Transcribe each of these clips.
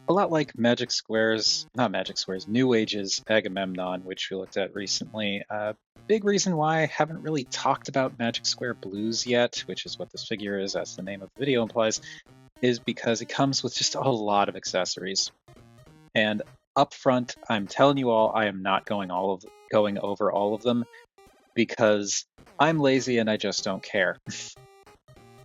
a lot like Magic Square's, not Magic Square's, New Age's Agamemnon, which we looked at recently. Big reason why I haven't really talked about Magic Square Blues yet, which is what this figure is, as the name of the video implies, is because it comes with just a lot of accessories. And up front, I'm telling you all, I am not going over all of them because I'm lazy and I just don't care.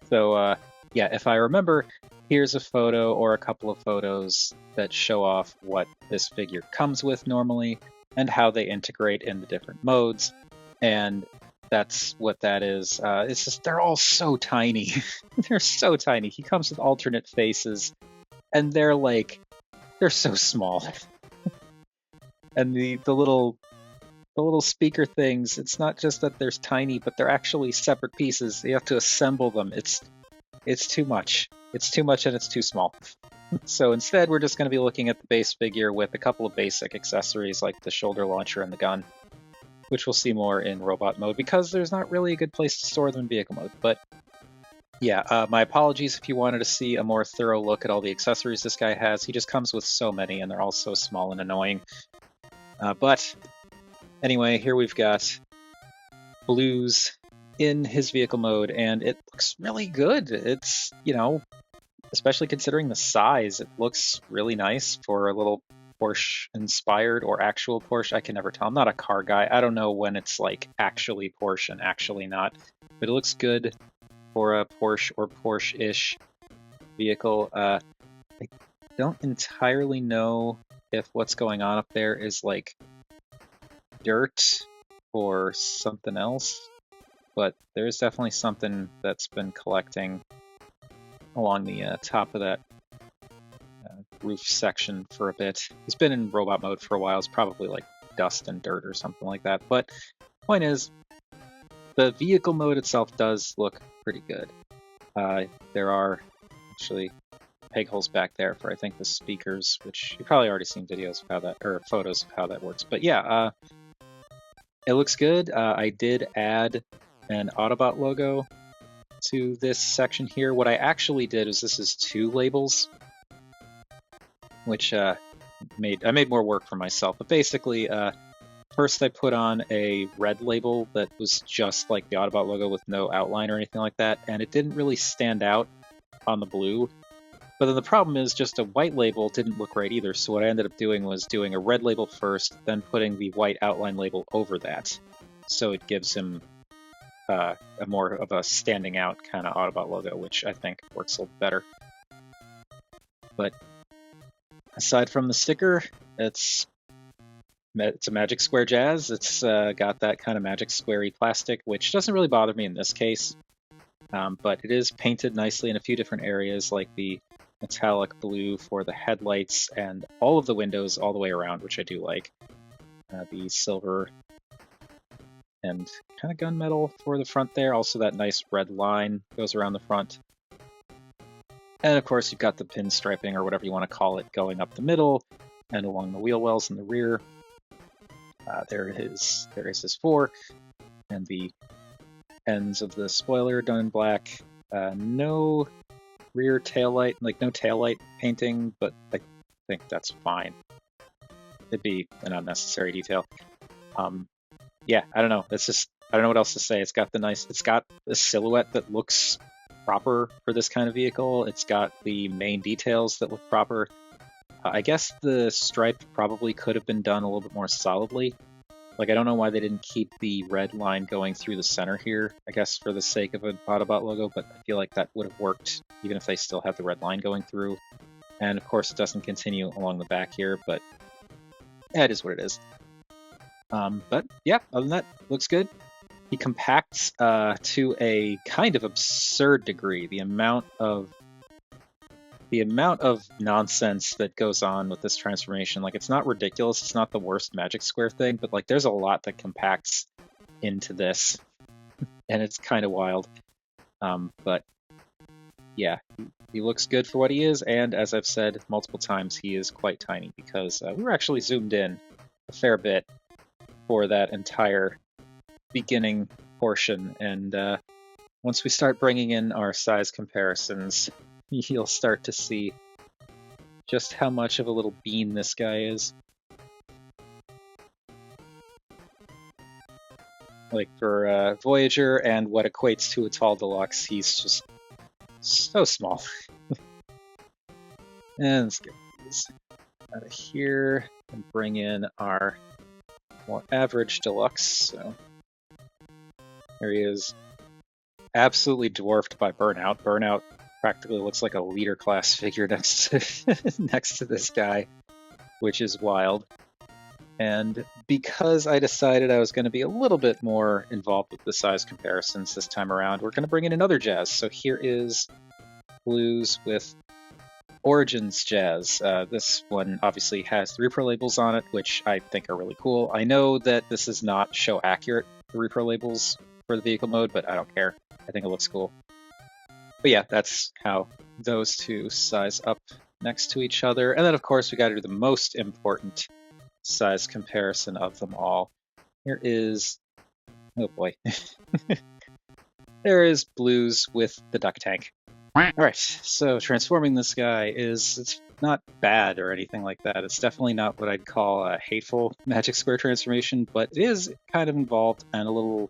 So yeah, if I remember, here's a photo or a couple of photos that show off what this figure comes with normally and how they integrate in the different modes. And that's what that is. It's just, they're all so tiny. They're so tiny. He comes with alternate faces and they're so small. And the little speaker things, it's not just that they're tiny, but they're actually separate pieces. You have to assemble them. It's too much. It's too much and it's too small. So instead, we're just going to be looking at the base figure with a couple of basic accessories like the shoulder launcher and the gun, which we'll see more in robot mode because there's not really a good place to store them in vehicle mode. But yeah, my apologies if you wanted to see a more thorough look at all the accessories this guy has. He just comes with so many and they're all so small and annoying. But anyway, here we've got Blues in his vehicle mode, and it looks really good. It's, especially considering the size, it looks really nice for a little Porsche inspired or actual Porsche. I can never tell. I'm not a car guy. I don't know when it's like actually Porsche and actually not, but it looks good for a Porsche or Porsche-ish vehicle. I don't entirely know if what's going on up there is like dirt or something else, but there's definitely something that's been collecting along the top of that roof section for a bit. He's been in robot mode for a while. It's probably like dust and dirt or something like that. But point is, the vehicle mode itself does look pretty good. There are actually peg holes back there for, I think, the speakers, which you've probably already seen videos of how that, or photos of how that works. But yeah, it looks good. I did add an Autobot logo to this section here. What I actually did is this is 2 labels, which I made more work for myself. But basically, first I put on a red label that was just like the Autobot logo with no outline or anything like that, and it didn't really stand out on the blue. But then the problem is just a white label didn't look right either, so what I ended up doing was doing a red label first, then putting the white outline label over that, so it gives him a more of a standing out kind of Autobot logo, which I think works a little better. But aside from the sticker, it's a Magic Square Jazz. It's got that kind of Magic Square-y plastic, which doesn't really bother me in this case, but it is painted nicely in a few different areas, like the metallic blue for the headlights and all of the windows all the way around, which I do like. The silver and kind of gunmetal for the front there. Also that nice red line goes around the front. And of course you've got the pinstriping or whatever you want to call it going up the middle and along the wheel wells in the rear. There is his fork and the ends of the spoiler done in black. No rear taillight, like no taillight painting, but I think that's fine. It'd be an unnecessary detail. Yeah, I don't know. It's just, I don't know what else to say. It's got a silhouette that looks proper for this kind of vehicle. It's got the main details that look proper. I guess the stripe probably could have been done a little bit more solidly. Like, I don't know why they didn't keep the red line going through the center here, I guess for the sake of an Autobot logo, but I feel like that would have worked even if they still had the red line going through. And of course it doesn't continue along the back here, but yeah, it is what it is. But yeah, other than that, looks good. He compacts to a kind of absurd degree. The amount of nonsense that goes on with this transformation, like, it's not ridiculous, it's not the worst Magic Square thing, but like there's a lot that compacts into this, and it's kind of wild. But yeah, he looks good for what he is, and as I've said multiple times, he is quite tiny because we were actually zoomed in a fair bit for that entire beginning portion, and once we start bringing in our size comparisons, you'll start to see just how much of a little bean this guy is. Like for Voyager and what equates to a tall deluxe, he's just so small. And let's get these out of here and bring in our more average deluxe. So there he is, absolutely dwarfed by Burnout. Burnout practically looks like a leader class figure next to next to this guy, which is wild. And because I decided I was going to be a little bit more involved with the size comparisons this time around, we're going to bring in another Jazz. So here is Blues with Origins Jazz. This one obviously has the repro labels on it, which I think are really cool. I know that this is not show accurate, the repro labels for the vehicle mode, but I don't care. I think it looks cool. But yeah, that's how those two size up next to each other. And then of course we got to do the most important size comparison of them all. Here is, oh boy, there is Blues with the duck tank. Alright, so transforming this guy it's not bad or anything like that. It's definitely not what I'd call a hateful Magic Square transformation, but it is kind of involved and a little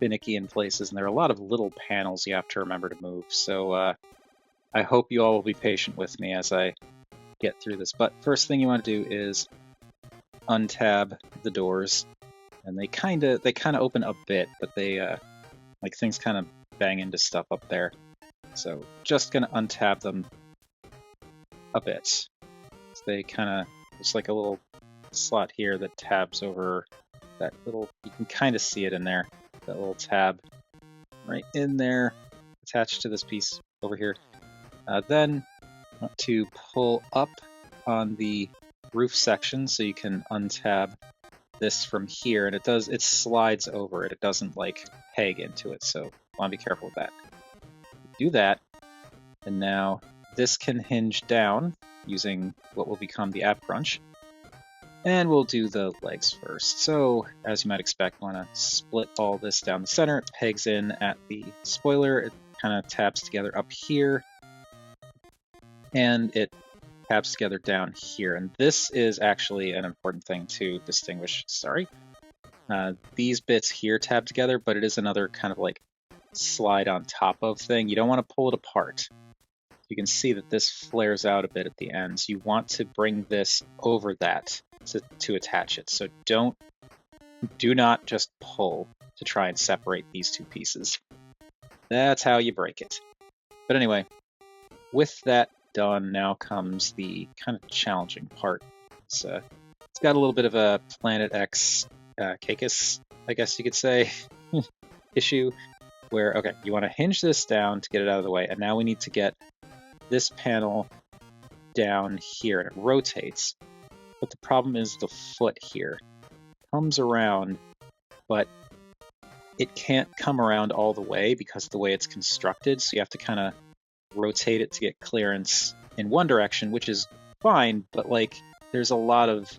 finicky in places, and there are a lot of little panels you have to remember to move. So I hope you all will be patient with me as I get through this. But first thing you want to do is untab the doors, and they kind of open a bit, but they like things kind of bang into stuff up there. So just gonna untab them a bit. So they kind of, it's like a little slot here that tabs over that little, you can kind of see it in there, that little tab right in there attached to this piece over here. Then I want to pull up on the roof section so you can untab this from here, and it slides over it. It doesn't like peg into it, so I want to be careful with that. Do that, and now this can hinge down using what will become the ab crunch, and we'll do the legs first. So as you might expect, want to split all this down the center. It pegs in at the spoiler, it kind of tabs together up here, and it tabs together down here. And this is actually an important thing to distinguish. Sorry, these bits here tab together, but it is another kind of like slide on top of thing. You don't want to pull it apart. You can see that this flares out a bit at the ends. You want to bring this over that to attach it. So do not just pull to try and separate these two pieces. That's how you break it. But anyway, with that done, now comes the kind of challenging part. It's got a little bit of a Planet X Cacus, I guess you could say, issue. Where, okay, you want to hinge this down to get it out of the way, and now we need to get this panel down here, and it rotates. But the problem is the foot here comes around, but it can't come around all the way because of the way it's constructed, so you have to kind of rotate it to get clearance in one direction, which is fine, but like there's a lot of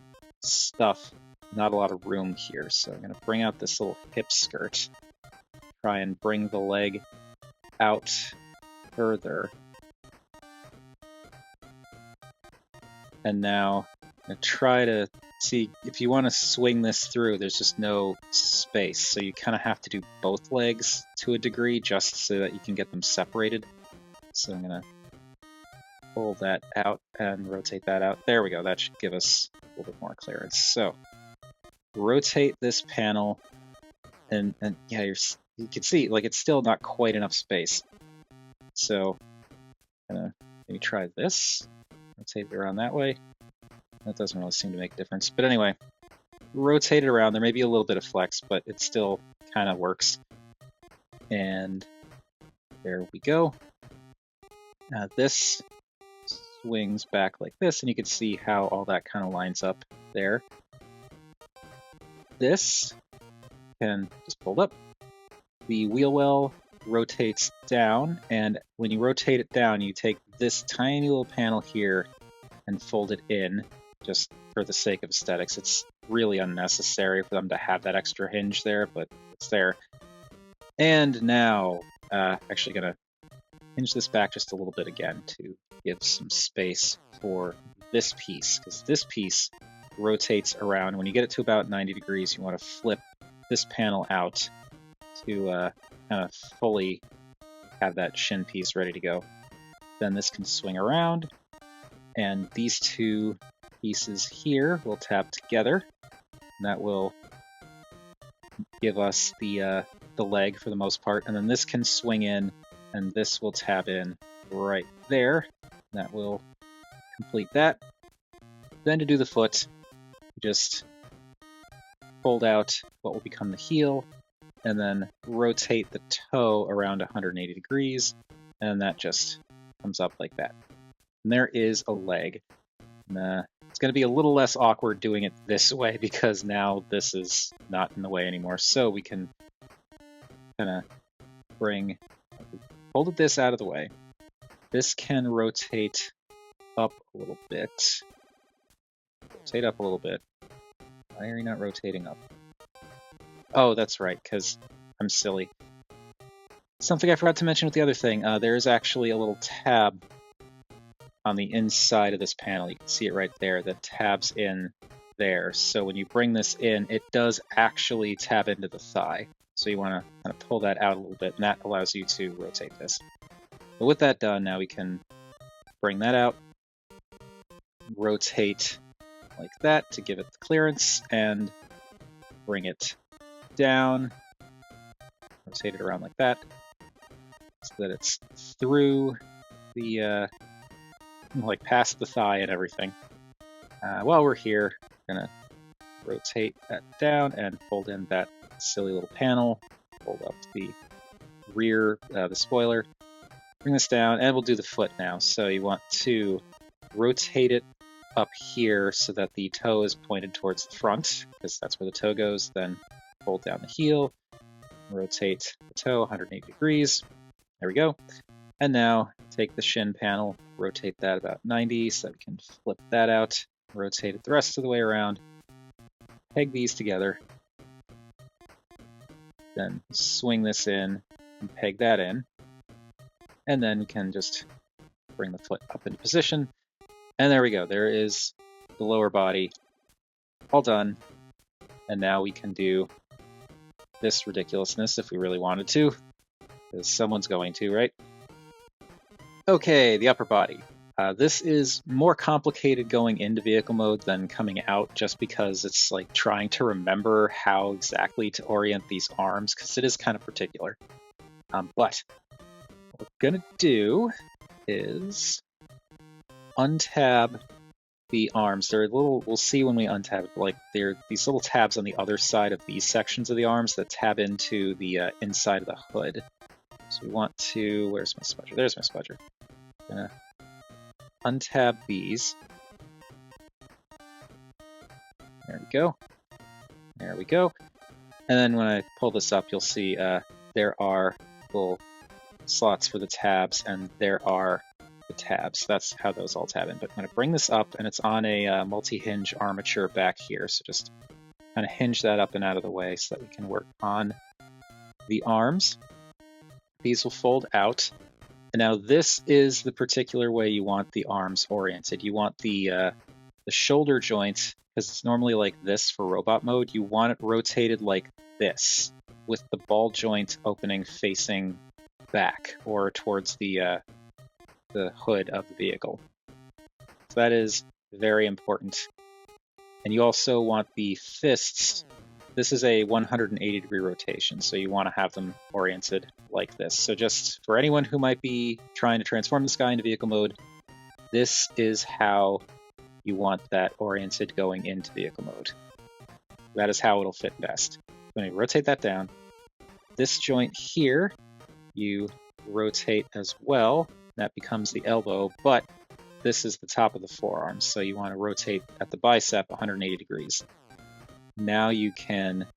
stuff, not a lot of room here. So I'm going to bring out this little hip skirt, try and bring the leg out further. And now I'm going to try to see if you want to swing this through, there's just no space. So you kind of have to do both legs to a degree just so that you can get them separated. So I'm going to pull that out and rotate that out. There we go. That should give us a little bit more clearance. So rotate this panel, and yeah, you can see like it's still not quite enough space. So I'm going to maybe try this. Rotate it around that way. That doesn't really seem to make a difference. But anyway, rotate it around. There may be a little bit of flex, but it still kind of works. And there we go. This swings back like this, and you can see how all that kind of lines up there. This can just fold up. The wheel well rotates down, and when you rotate it down, you take this tiny little panel here and fold it in, just for the sake of aesthetics. It's really unnecessary for them to have that extra hinge there, but it's there. And now, actually gonna hinge this back just a little bit again to give some space for this piece, because this piece rotates around. When you get it to about 90 degrees, you want to flip this panel out to kind of fully have that shin piece ready to go. Then this can swing around, and these two pieces here will tab together, and that will give us the leg for the most part. And then this can swing in, and this will tab in right there. That will complete that. Then to do the foot, you just fold out what will become the heel, and then rotate the toe around 180 degrees, and that just comes up like that. And there is a leg. And, it's going to be a little less awkward doing it this way because now this is not in the way anymore. So we can kind of folded this out of the way. This can rotate up a little bit. Rotate up a little bit. Why are you not rotating up? Oh, that's right, because I'm silly. Something I forgot to mention with the other thing, there is actually a little tab on the inside of this panel. You can see it right there that tabs in there. So when you bring this in, it does actually tab into the thigh. So you want to kind of pull that out a little bit, and that allows you to rotate this. But with that done, now we can bring that out, rotate like that to give it the clearance, and bring it down, rotate it around like that, so that it's through the, like past the thigh and everything. While we're here, we're gonna rotate that down and fold in that silly little panel, fold up the rear, the spoiler, bring this down, and we'll do the foot now. So you want to rotate it up here so that the toe is pointed towards the front, because that's where the toe goes. Then fold down the heel, rotate the toe 180 degrees. There we go. And now take the shin panel, rotate that about 90 so that we can flip that out, rotate it the rest of the way around, peg these together, then swing this in and peg that in, and then we can just bring the foot up into position. And there we go. There is the lower body all done. And now we can do this ridiculousness if we really wanted to, because someone's going to, right? Okay, the upper body. This is more complicated going into vehicle mode than coming out, just because it's like trying to remember how exactly to orient these arms, because it is kind of particular. But what we're gonna do is untab the arms. They're little, we'll see when we untab it, like they're these little tabs on the other side of these sections of the arms that tab into the inside of the hood. So we want to, where's my smudger? There's my smudger. Gonna untab these. There we go. There we go. And then when I pull this up, you'll see there are little slots for the tabs, and there are the tabs. That's how those all tab in. But I'm going to bring this up, and it's on a multi-hinge armature back here. So just kind of hinge that up and out of the way so that we can work on the arms. These will fold out. And now this is the particular way you want the arms oriented. You want the shoulder joint, because it's normally like this for robot mode, you want it rotated like this, with the ball joint opening facing back or towards the hood of the vehicle. So that is very important. And you also want the fists. This is a 180 degree rotation, so you want to have them oriented like this. So just for anyone who might be trying to transform this guy into vehicle mode, this is how you want that oriented going into vehicle mode. That is how it'll fit best. When you rotate that down, this joint here, you rotate as well. That becomes the elbow, but this is the top of the forearm, so you want to rotate at the bicep 180 degrees. Now you can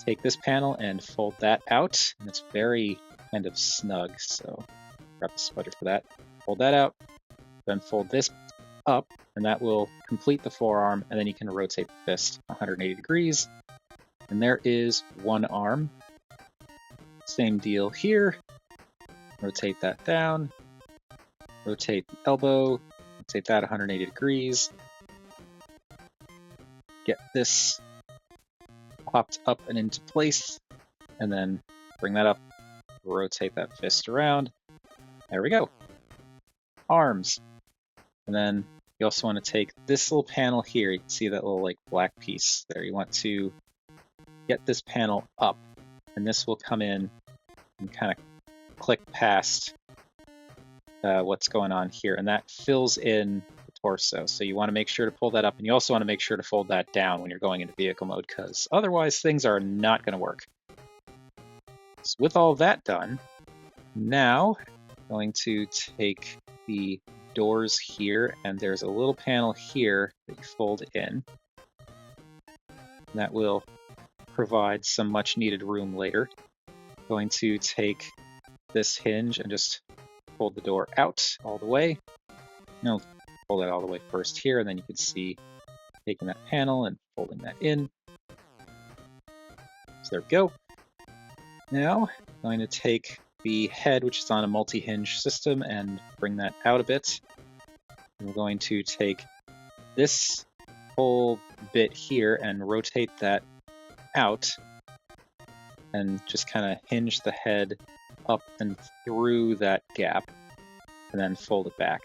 take this panel and fold that out, and it's very kind of snug, so grab the smudger for that. Fold that out, then fold this up, and that will complete the forearm, and then you can rotate the fist 180 degrees. And there is one arm. Same deal here. Rotate that down. Rotate the elbow, rotate that 180 degrees. Get this popped up and into place, and then bring that up, rotate that fist around. There we go. Arms. And then you also want to take this little panel here. You can see that little like black piece there. You want to get this panel up, and this will come in and kind of click past what's going on here, and that fills in the torso. So you want to make sure to pull that up, and you also want to make sure to fold that down when you're going into vehicle mode, because otherwise things are not going to work. So with all that done, now I'm going to take the doors here, and there's a little panel here that you fold in. That will provide some much needed room later. Going to take this hinge and just fold the door out all the way. No, fold that all the way first here, and then you can see taking that panel and folding that in. So there we go. Now I'm going to take the head, which is on a multi-hinge system, and bring that out a bit. And we're going to take this whole bit here and rotate that out and just kind of hinge the head up and through that gap, and then fold it back.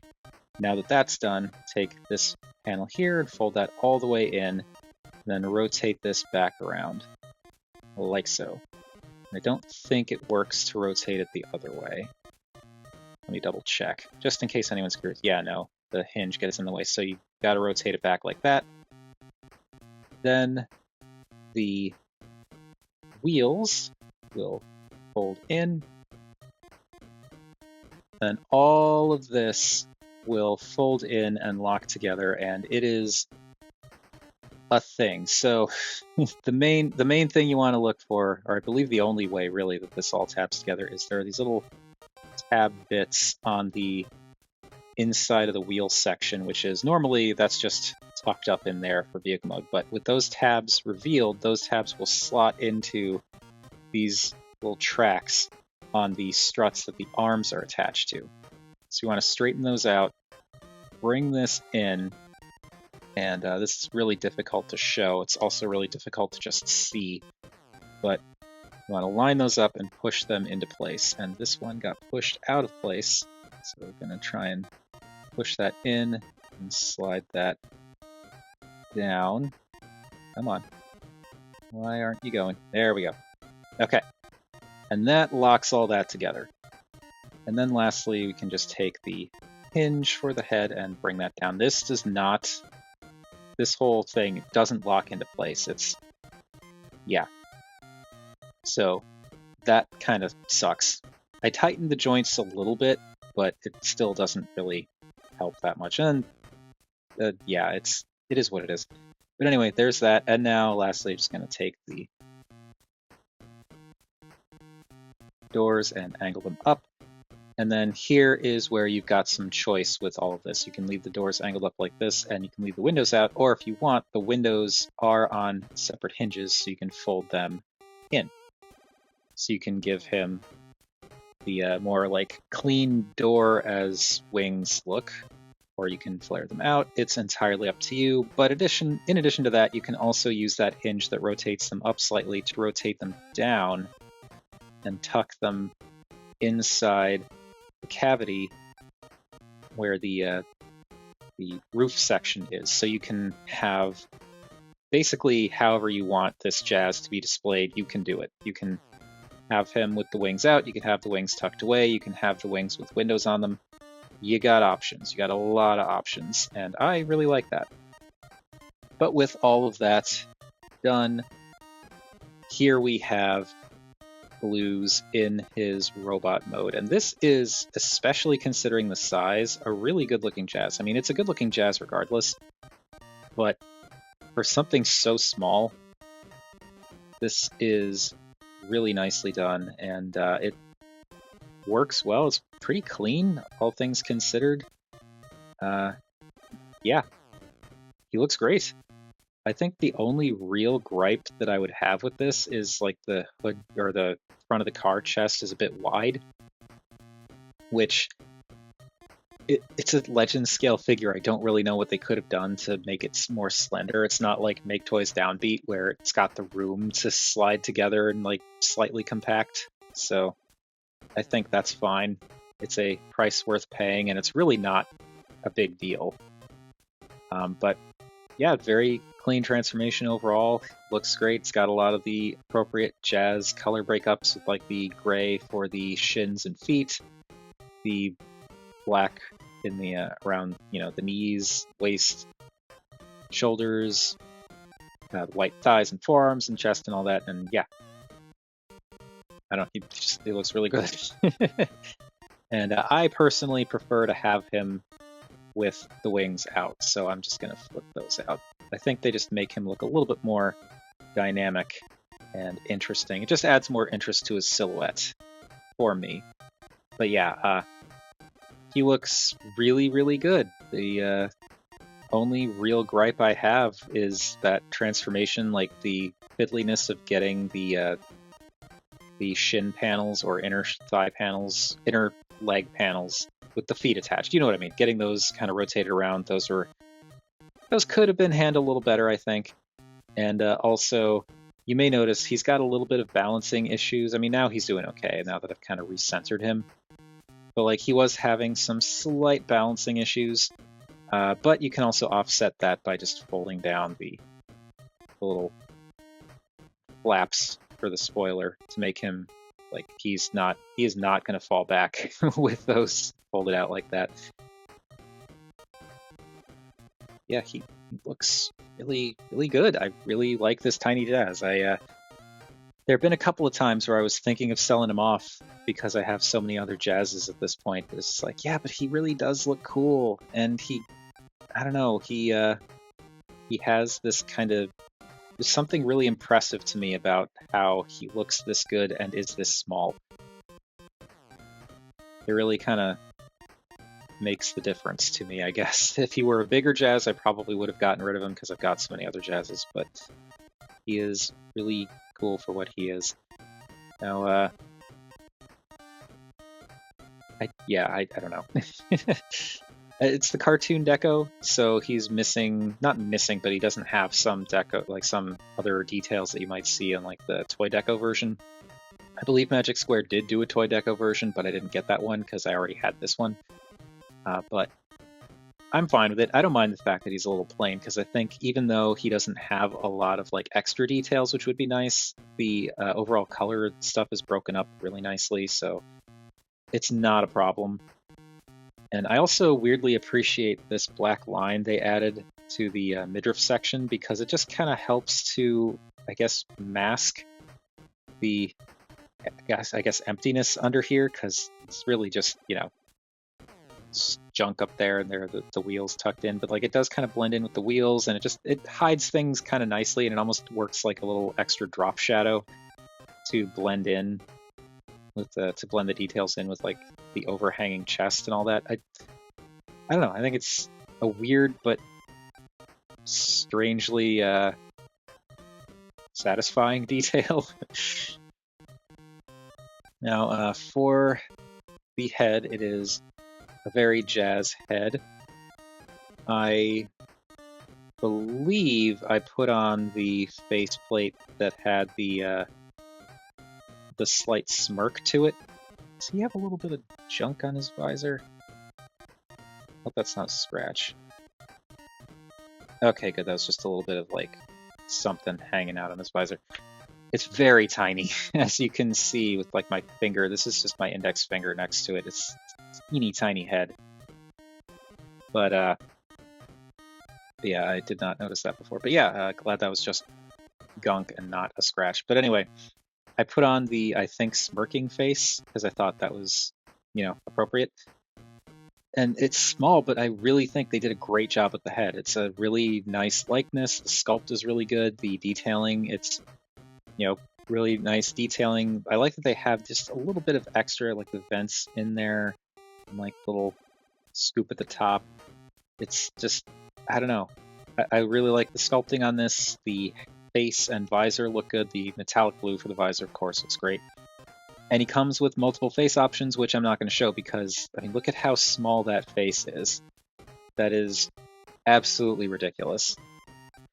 Now that that's done, take this panel here and fold that all the way in, and then rotate this back around, like so. I don't think it works to rotate it the other way. Let me double check, just in case anyone's curious. Yeah, no, the hinge gets in the way, so you gotta rotate it back like that. Then the wheels will fold in. Then all of this will fold in and lock together, and it is a thing. So the main thing you want to look for, or I believe the only way really that this all taps together, is there are these little tab bits on the inside of the wheel section, which is normally that's just tucked up in there for vehicle mode. But with those tabs revealed, those tabs will slot into these little tracks on the struts that the arms are attached to. So you want to straighten those out, bring this in, and this is really difficult to show. It's also really difficult to just see, but you want to line those up and push them into place. And this one got pushed out of place, so we're going to try and push that in and slide that down. Come on. Why aren't you going? There we go. Okay. And that locks all that together. And then lastly, we can just take the hinge for the head and bring that down. This whole thing doesn't lock into place. Yeah. So that kind of sucks. I tightened the joints a little bit, but it still doesn't really help that much. And yeah, it is what it is. But anyway, there's that. And now lastly, just going to take the doors and angle them up. And then here is where you've got some choice with all of this. You can leave the doors angled up like this, and you can leave the windows out, or if you want, the windows are on separate hinges, so you can fold them in. So you can give him the more like clean door as wings look, or you can flare them out. It's entirely up to you. But in addition to that, you can also use that hinge that rotates them up slightly to rotate them down and tuck them inside the cavity where the roof section is. So you can have basically however you want this jazz to be displayed, you can do it. You can have him with the wings out, you can have the wings tucked away, you can have the wings with windows on them. You got options. You got a lot of options, and I really like that. But with all of that done, here we have Blues in his robot mode. And this is, especially considering the size, a really good looking jazz. I mean, it's a good looking jazz regardless, but for something so small, this is really nicely done, and it works well. It's pretty clean, all things considered. Yeah, he looks great. I think the only real gripe that I would have with this is like the hood or the front of the car chest is a bit wide, which it's a legend scale figure. I don't really know what they could have done to make it more slender. It's not like Make Toys Downbeat where it's got the room to slide together and like slightly compact. So I think that's fine. It's a price worth paying, and it's really not a big deal. But yeah, very clean transformation overall. Looks great. It's got a lot of the appropriate jazz color breakups with like the gray for the shins and feet, the black in the around the knees, waist, shoulders, white thighs and forearms and chest and all that. And yeah, I don't. He looks really good. And I personally prefer to have him with the wings out, so I'm just gonna flip those out. I think they just make him look a little bit more dynamic and interesting. It just adds more interest to his silhouette for me. But yeah, he looks really, really good. The only real gripe I have is that transformation, like the fiddliness of getting the shin panels or inner thigh panels, inner leg panels with the feet attached. You know what I mean? Getting those kind of rotated around. Those could have been handled a little better, I think. And also, you may notice he's got a little bit of balancing issues. I mean, now he's doing okay now that I've kind of recentered him. But like he was having some slight balancing issues. But you can also offset that by just folding down the little flaps for the spoiler to make him like he is not going to fall back with those folded out like that. Yeah, he looks really, really good. I really like this tiny jazz. There have been a couple of times where I was thinking of selling him off because I have so many other jazzes at this point. It's like, yeah, but he really does look cool, and I don't know, he has this kind of, there's something really impressive to me about how he looks this good and is this small. It really kind of makes the difference to me, I guess. If he were a bigger jazz, I probably would have gotten rid of him because I've got so many other jazzes, but he is really cool for what he is. Now, I don't know. It's the cartoon deco, so he's not missing, but he doesn't have some deco, like some other details that you might see on like the toy deco version. I believe Magic Square did do a toy deco version, but I didn't get that one because I already had this one. But I'm fine with it. I don't mind the fact that he's a little plain, because I think even though he doesn't have a lot of like extra details, which would be nice, the overall color stuff is broken up really nicely, so it's not a problem. And I also weirdly appreciate this black line they added to the midriff section, because it just kind of helps to, I guess, mask the, I guess emptiness under here, because it's really just, junk up there, and there are the wheels tucked in, but like it does kind of blend in with the wheels, and it hides things kind of nicely, and it almost works like a little extra drop shadow to blend in with to blend the details in with like the overhanging chest and all that. I don't know. I think it's a weird but strangely satisfying detail. Now, for the head, it is a very jazz head. I believe I put on the faceplate that had the slight smirk to it. Does he have a little bit of junk on his visor? Hope that's not a scratch. Okay, good. That was just a little bit of like something hanging out on his visor. It's very tiny, as you can see with like my finger. This is just my index finger next to it. It's teeny tiny head. But yeah, I did not notice that before. But yeah, glad that was just gunk and not a scratch. But anyway, I put on the, I think, smirking face because I thought that was, appropriate. And it's small, but I really think they did a great job with the head. It's a really nice likeness. The sculpt is really good. The detailing, it's, really nice detailing. I like that they have just a little bit of extra, like the vents in there, and like little scoop at the top. It's just, I don't know. I really like the sculpting on this. The face and visor look good. The metallic blue for the visor, of course, looks great. And he comes with multiple face options, which I'm not going to show because, I mean, look at how small that face is. That is absolutely ridiculous.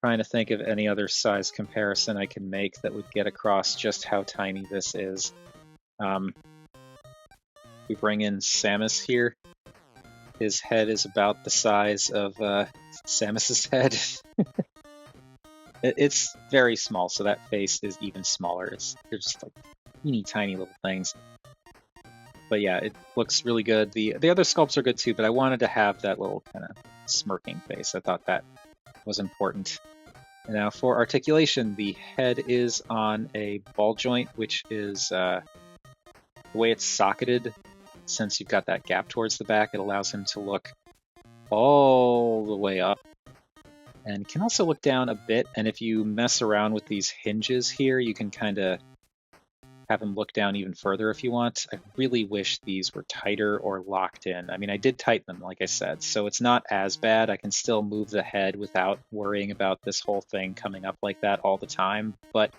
Trying to think of any other size comparison I can make that would get across just how tiny this is. We bring in Samus here. His head is about the size of Samus's head. It's very small, so that face is even smaller. They're just like teeny tiny little things. But yeah, it looks really good. The other sculpts are good too, but I wanted to have that little kind of smirking face. I thought that was important. And now for articulation, the head is on a ball joint, which is the way it's socketed. Since you've got that gap towards the back, it allows him to look all the way up. And can also look down a bit, and if you mess around with these hinges here, you can kind of have him look down even further if you want. I really wish these were tighter or locked in. I mean, I did tighten them, like I said, so it's not as bad. I can still move the head without worrying about this whole thing coming up like that all the time, but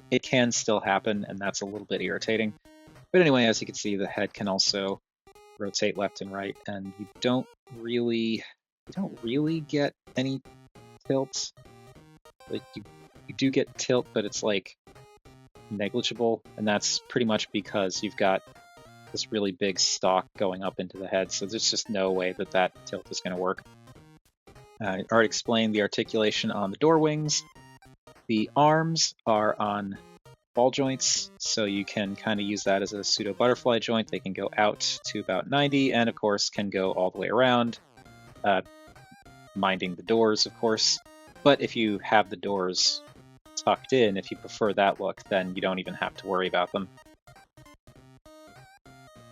it can still happen, and that's a little bit irritating. But anyway, as you can see, the head can also rotate left and right, and you don't really get any tilt. Like you do get tilt, but it's like negligible, and that's pretty much because you've got this really big stalk going up into the head, so there's just no way that tilt is going to work. I already explained the articulation on the door wings. The arms are on ball joints, so you can kind of use that as a pseudo butterfly joint. They can go out to about 90, and of course can go all the way around, minding the doors, of course. But if you have the doors tucked in, if you prefer that look, then you don't even have to worry about them.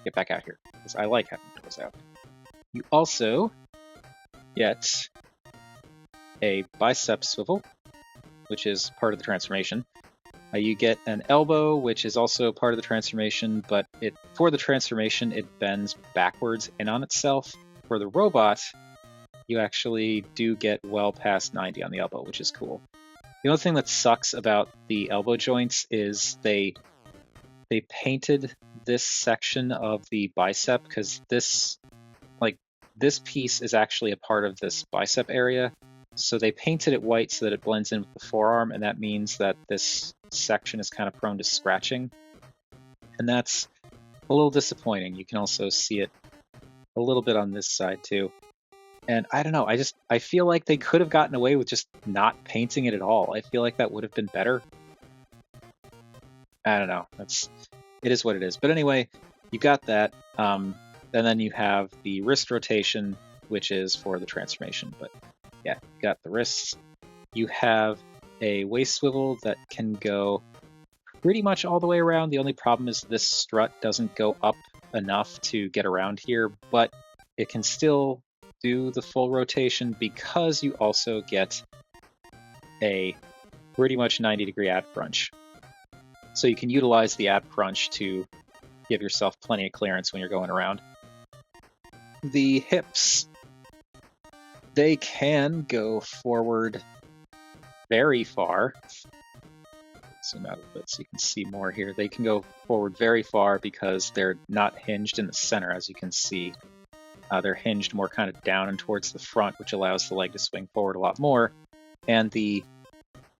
Get back out here, because I like having the doors out. You also get a bicep swivel, which is part of the transformation. You get an elbow, which is also part of the transformation, but for the transformation, it bends backwards in on itself. For the robot, you actually do get well past 90 on the elbow, which is cool. The only thing that sucks about the elbow joints is they painted this section of the bicep, because this piece is actually a part of this bicep area. So they painted it white so that it blends in with the forearm, and that means that this section is kind of prone to scratching. And that's a little disappointing. You can also see it a little bit on this side too. And I don't know, I feel like they could have gotten away with just not painting it at all. I feel like that would have been better. I don't know. It is what it is. But anyway, you got that. And then you have the wrist rotation, which is for the transformation. But yeah, you got the wrists. You have a waist swivel that can go pretty much all the way around. The only problem is this strut doesn't go up enough to get around here, but it can still do the full rotation because you also get a pretty much 90-degree ab crunch. So you can utilize the ab crunch to give yourself plenty of clearance when you're going around. The hips, they can go forward very far. Zoom out a little bit so you can see more here. They can go forward very far because they're not hinged in the center, as you can see. They're hinged more kind of down and towards the front, which allows the leg to swing forward a lot more. And the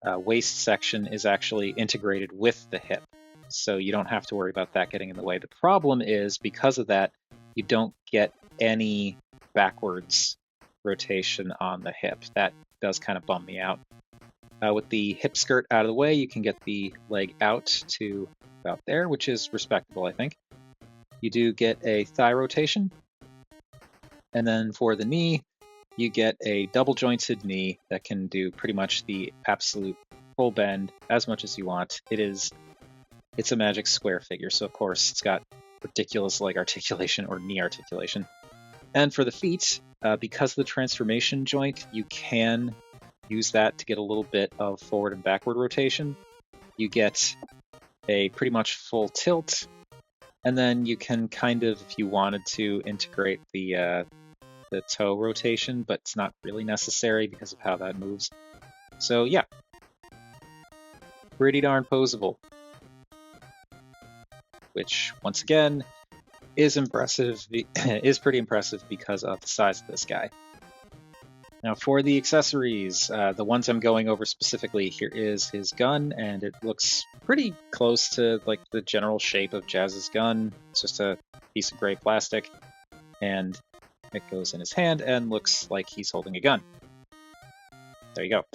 waist section is actually integrated with the hip, so you don't have to worry about that getting in the way. The problem is, because of that, you don't get any backwards rotation on the hip. That does kind of bum me out. With the hip skirt out of the way, you can get the leg out to about there, which is respectable, I think. You do get a thigh rotation. And then for the knee, you get a double jointed knee that can do pretty much the absolute full bend as much as you want. It's a magic square figure, so of course it's got ridiculous leg articulation or knee articulation. And for the feet, because of the transformation joint, you can use that to get a little bit of forward and backward rotation. You get a pretty much full tilt, and then you can kind of, if you wanted to, integrate the toe rotation, but it's not really necessary because of how that moves. So yeah, pretty darn posable. which once again is impressive, is pretty impressive because of the size of this guy. Now for the accessories, the ones I'm going over specifically, here is his gun, and it looks pretty close to like the general shape of Jazz's gun. It's just a piece of gray plastic, and it goes in his hand and looks like he's holding a gun. There you go.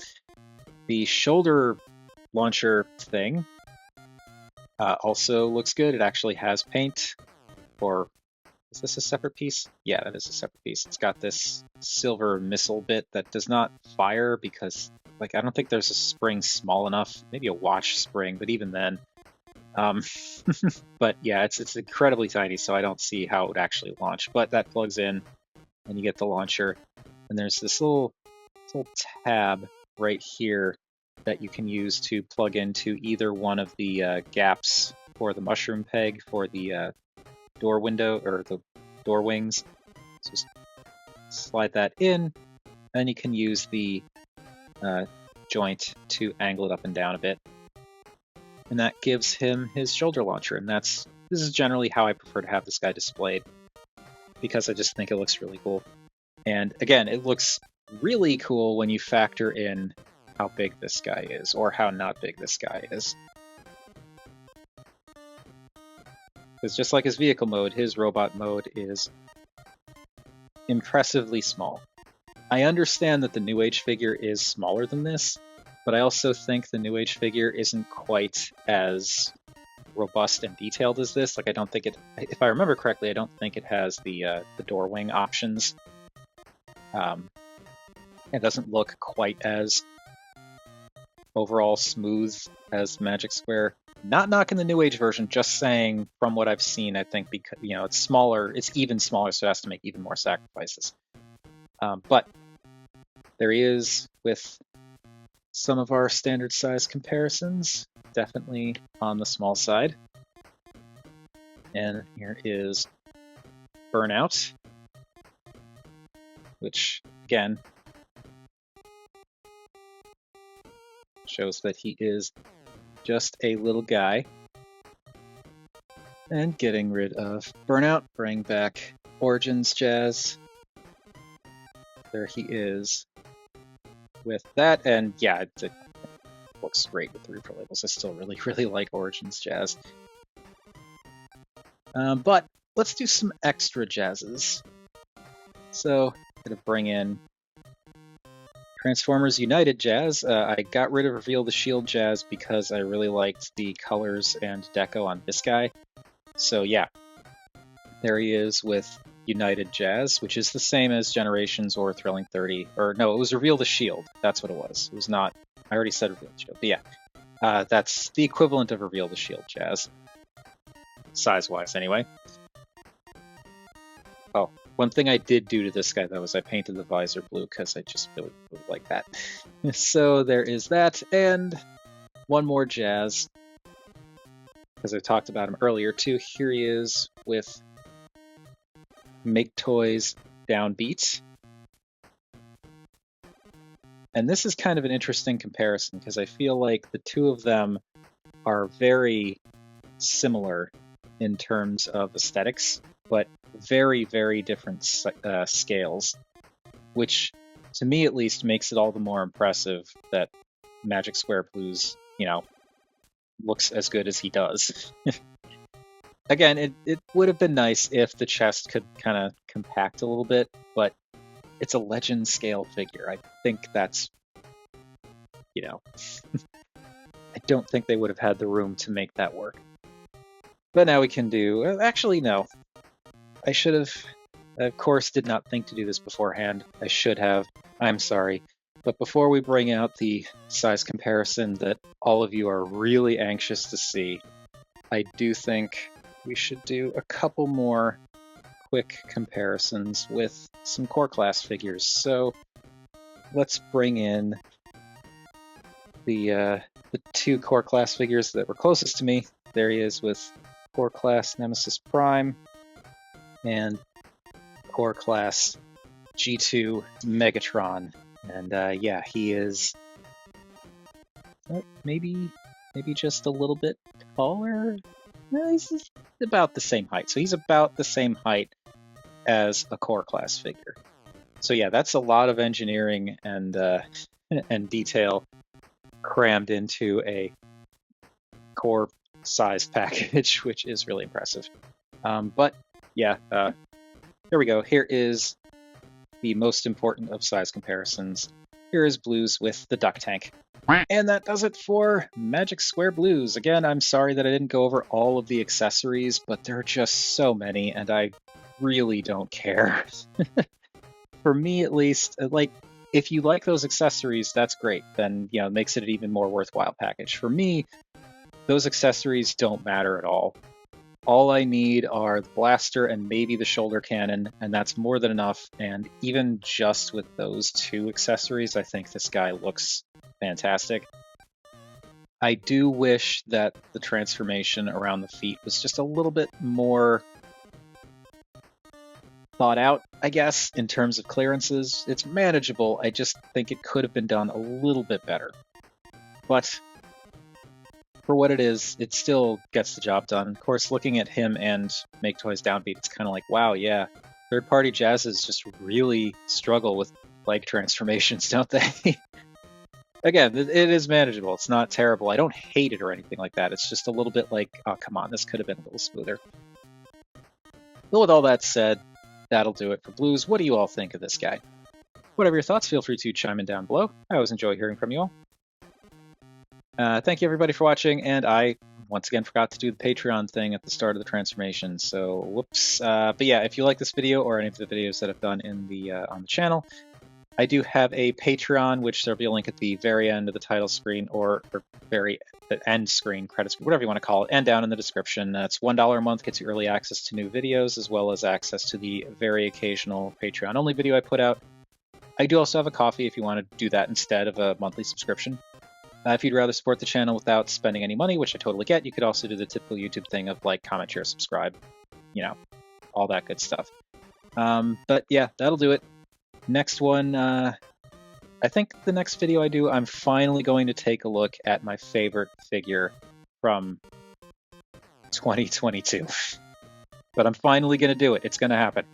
The shoulder launcher thing also looks good. It actually has paint, or is this a separate piece? Yeah, that is a separate piece. It's got this silver missile bit that does not fire because, like, I don't think there's a spring small enough. Maybe a watch spring, but even then. But yeah, it's incredibly tiny, so I don't see how it would actually launch. But that plugs in, and you get the launcher. And there's this little tab right here that you can use to plug into either one of the gaps for the mushroom peg for the door window or the door wings. So just slide that in, and you can use the joint to angle it up and down a bit, and that gives him his shoulder launcher. And this is generally how I prefer to have this guy displayed, because I just think it looks really cool. And again, it looks really cool when you factor in how big this guy is, or how not big this guy is. Because just like his vehicle mode, his robot mode is impressively small. I understand that the New Age figure is smaller than this, but I also think the New Age figure isn't quite as robust and detailed as this. Like, I don't think it, if I remember correctly, I don't think it has the door wing options. It doesn't look quite as overall smooth as Magic Square. Not knocking the New Age version, just saying from what I've seen, I think because it's smaller, it's even smaller, so it has to make even more sacrifices. But there he is with some of our standard size comparisons, definitely on the small side. And here is Burnout, which again shows that he is just a little guy. And getting rid of Burnout, bring back Origins Jazz. There he is with that, and yeah, it looks great with the repro labels. I still really, really like Origins Jazz. But let's do some extra jazzes. So I'm gonna bring in Transformers United Jazz. I got rid of Reveal the Shield Jazz because I really liked the colors and deco on this guy. So yeah, there he is with United Jazz, which is the same as Generations or Thrilling 30. Or no, it was Reveal the Shield. That's what it was. It was not, I already said Reveal the Shield. But yeah, that's the equivalent of Reveal the Shield Jazz. Size-wise, anyway. Oh, one thing I did do to this guy, though, is I painted the visor blue because I just really, really like that. So there is that, and one more Jazz, because I talked about him earlier, too. Here he is with Make Toys Downbeat. And this is kind of an interesting comparison, because I feel like the two of them are very similar in terms of aesthetics, but very, very different scales, which, to me at least, makes it all the more impressive that Magic Square Blues, looks as good as he does. Again, it would have been nice if the chest could kind of compact a little bit, but it's a legend scale figure. I think that's, I don't think they would have had the room to make that work. But now we can do, actually, no. I should have, of course, did not think to do this beforehand. I should have. I'm sorry. But before we bring out the size comparison that all of you are really anxious to see, I do think we should do a couple more quick comparisons with some core class figures. So let's bring in the two core class figures that were closest to me. There he is with core class Nemesis Prime and core class G2 Megatron. And yeah, he is maybe just a little bit taller He's about the same height. So he's about the same height as a core class figure. So yeah, that's a lot of engineering and detail crammed into a core size package, which is really impressive. But yeah, there we go. Here is the most important of size comparisons. Here is Blues with the duck tank. And that does it for Magic Square Blues. Again, I'm sorry that I didn't go over all of the accessories, but there are just so many, and I really don't care. For me, at least, like, if you like those accessories, that's great. Then, it makes it an even more worthwhile package. For me, those accessories don't matter at all. All I need are the blaster and maybe the shoulder cannon, and that's more than enough. And even just with those two accessories, I think this guy looks fantastic. I do wish that the transformation around the feet was just a little bit more thought out, I guess, in terms of clearances. It's manageable. I just think it could have been done a little bit better. But for what it is, it still gets the job done. Of course, looking at him and Make Toys Downbeat, it's kind of like, wow, yeah, third-party jazzes just really struggle with leg transformations, don't they? Again, it is manageable. It's not terrible. I don't hate it or anything like that. It's just a little bit like, oh, come on, this could have been a little smoother. Well, with all that said, that'll do it for Blues. What do you all think of this guy? Whatever your thoughts, feel free to chime in down below. I always enjoy hearing from you all. Thank you everybody for watching, and I once again forgot to do the Patreon thing at the start of the transformation, so whoops. But yeah, if you like this video or any of the videos that I've done in the on the channel, I do have a Patreon, which there'll be a link at the very end of the title screen, or very end screen, credit screen, whatever you want to call it, and down in the description. That's $1 a month, gets you early access to new videos, as well as access to the very occasional Patreon-only video I put out. I do also have a coffee if you want to do that instead of a monthly subscription. If you'd rather support the channel without spending any money, which I totally get, you could also do the typical YouTube thing of like, comment, share, subscribe, all that good stuff. But yeah, that'll do it. Next one, I think the next video I do, I'm finally going to take a look at my favorite figure from 2022. But I'm finally going to do it. It's going to happen.